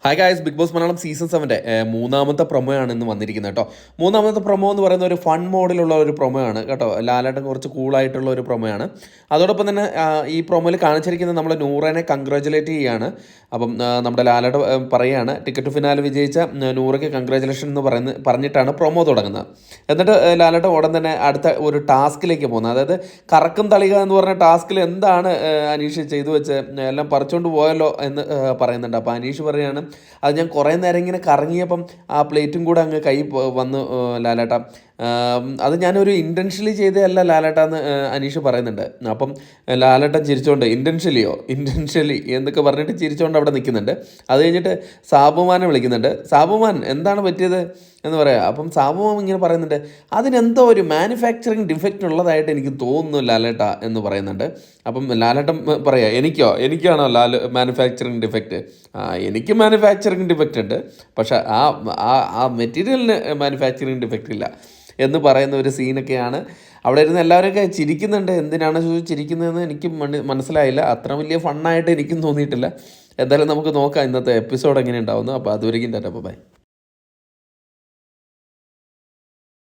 Hi guys, Bigg Boss Malayalam season 7 മൂന്നാമത്തെ പ്രൊമോയാണ് ഇന്ന് വന്നിരിക്കുന്നത് കേട്ടോ. മൂന്നാമത്തെ പ്രൊമോ എന്ന് പറയുന്ന ഒരു ഫൺ മോഡിലുള്ള ഒരു പ്രൊമോയാണ് കേട്ടോ. ലാലേട്ടൻ കുറച്ച് കൂളായിട്ടുള്ള ഒരു പ്രൊമോയാണ്. അതോടൊപ്പം തന്നെ ഈ പ്രൊമോയിൽ കാണിച്ചിരിക്കുന്നത് നമ്മൾ നൂറനെ കൺഗ്രാജുലേറ്റ് ചെയ്യുകയാണ്. അപ്പം നമ്മുടെ ലാലേട്ടൻ പറയുകയാണ് ടിക്കറ്റ് ഫിനാലെ വിജയിച്ച നൂറയ്ക്ക് കൺഗ്രാജുലേഷൻ എന്ന് പറഞ്ഞിട്ടാണ് പ്രൊമോ തുടങ്ങുന്നത്. എന്നിട്ട് ലാലേട്ടൻ ഉടൻ തന്നെ അടുത്ത ഒരു ടാസ്കിലേക്ക് പോകുന്നത്. അതായത് കറക്കം തളിക എന്ന് പറഞ്ഞ ടാസ്കിൽ എന്താണ് അനീഷ് ചെയ്തു വെച്ച് എല്ലാം പറിച്ചുകൊണ്ട് പോയല്ലോ എന്ന് പറയുന്നുണ്ട്. അപ്പോൾ അനീഷ് പറയുകയാണ് അത് ഞാൻ കുറേ നേരം ഇങ്ങനെ കറങ്ങിയപ്പം ആ പ്ലേറ്റും കൂടെ അങ്ങ് കൈ വന്നു ലാലേട്ട. അത് ഞാനൊരു ഇൻറ്റൻഷ്യലി ചെയ്തതല്ല ലാലേട്ട എന്ന് അനീഷ് പറയുന്നുണ്ട്. അപ്പം ലാലേട്ടൻ ചിരിച്ചുകൊണ്ട് ഇൻറ്റൻഷ്യലി എന്നൊക്കെ പറഞ്ഞിട്ട് ചിരിച്ചുകൊണ്ട് അവിടെ നിൽക്കുന്നുണ്ട്. അത് കഴിഞ്ഞിട്ട് സാബുമാനെ വിളിക്കുന്നുണ്ട്. സാബുമാൻ എന്താണ് പറ്റിയത് എന്ന് പറയാം. അപ്പം സാബുമാൻ ഇങ്ങനെ പറയുന്നുണ്ട് അതിനെന്തോ ഒരു മാനുഫാക്ചറിങ് ഡിഫക്റ്റ് ഉള്ളതായിട്ട് എനിക്ക് തോന്നുന്നു ലാലേട്ട എന്ന് പറയുന്നുണ്ട്. അപ്പം ലാലേട്ടൻ പറയാം എനിക്കാണോ മാനുഫാക്ചറിങ് ഡിഫക്റ്റ്? എനിക്ക് മാനുഫാക്ചറിങ് ഡിഫക്റ്റ് ഉണ്ട്, പക്ഷേ ആ മെറ്റീരിയലിന് മാനുഫാക്ചറിങ് ഡിഫക്റ്റ് ഇല്ല എന്ന് പറയുന്ന ഒരു സീനൊക്കെയാണ്. അവിടെ ഇരുന്ന് എല്ലാവരൊക്കെ ചിരിക്കുന്നുണ്ട്. എന്തിനാണ് ചിരിക്കുന്നതെന്ന് എനിക്ക് മനസ്സിലായില്ല. അത്ര വലിയ ഫണ്ണായിട്ട് എനിക്കും തോന്നിയിട്ടില്ല. എന്തായാലും നമുക്ക് നോക്കാം ഇന്നത്തെ എപ്പിസോഡ് എങ്ങനെ ഉണ്ടാവുന്നു. അപ്പോൾ അതുവരെയും തന്നെ ബൈ.